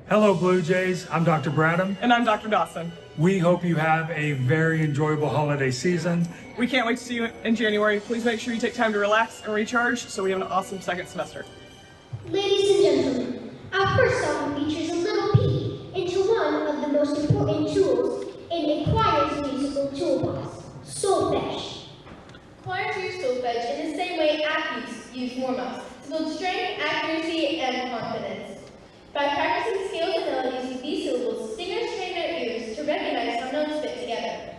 Hello, Blue Jays. I'm Dr. Bradham. And I'm Dr. Dawson. We hope you have a very enjoyable holiday season. We can't wait to see you in January. Please make sure you take time to relax and recharge so we have an awesome second semester. Ladies and gentlemen, our first song features a little peek into one of the most important tools in a choir's musical toolbox, solfege. Choirs use solfege in the same way athletes use warm-ups to build strength, accuracy, and confidence. By practicing scales and melodies with these syllables, singers train their ears to recognize how notes fit together.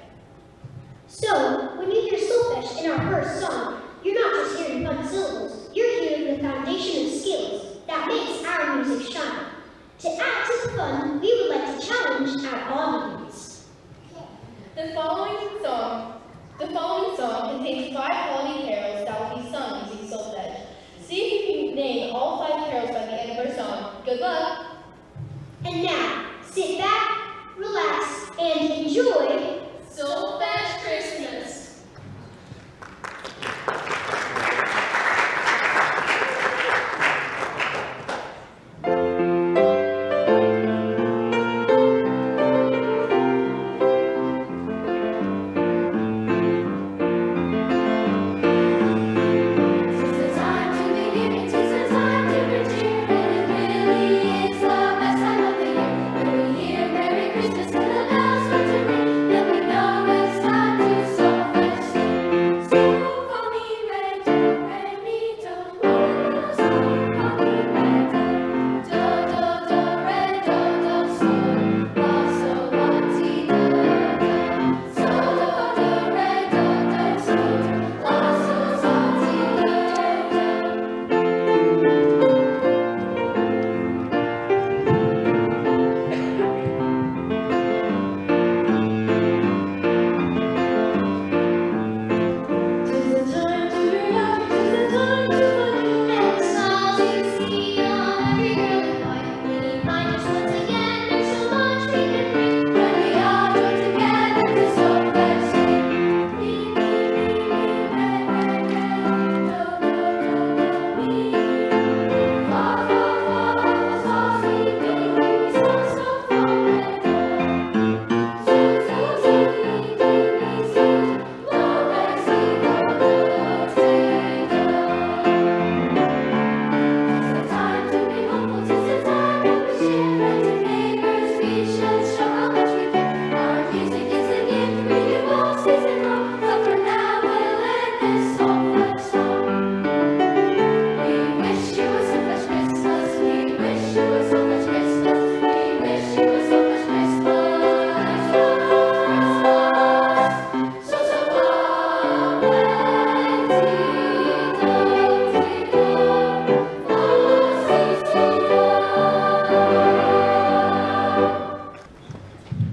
So, when you hear solfege in our first song, you're not just hearing fun syllables, you're hearing the foundation of skills that makes our music shine. To add to the fun, we would like to challenge our audience. The following song contains 5 holiday carols that will be sung using solfege. See if you can name all 5 carols by the end of our song. Good luck! And now, sit back, relax, and enjoy Solfege Christmas!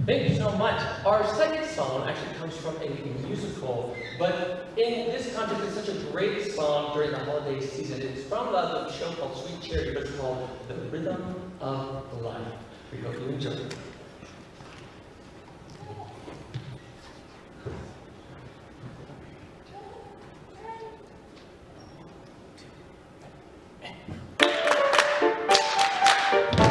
Thank you so much. Our second song actually comes from a musical, but in this context, it's such a great song during the holiday season. It's from the show called Sweet Charity, but it's called The Rhythm of Life. We hope you enjoy it. Thank you.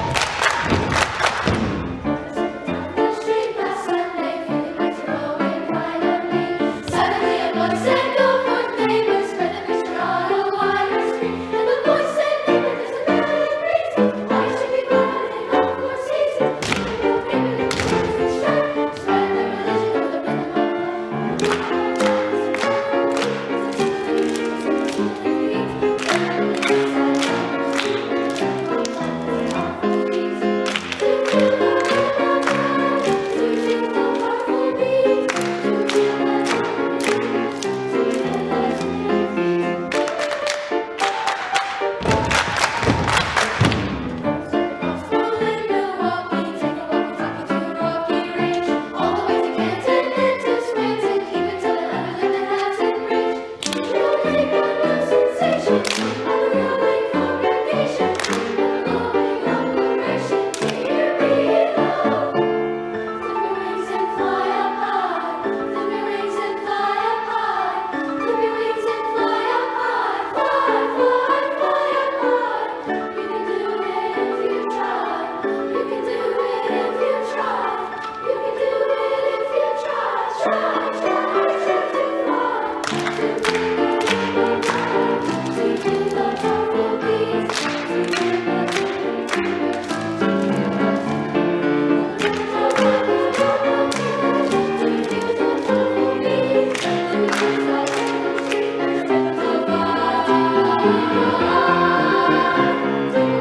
Thank you.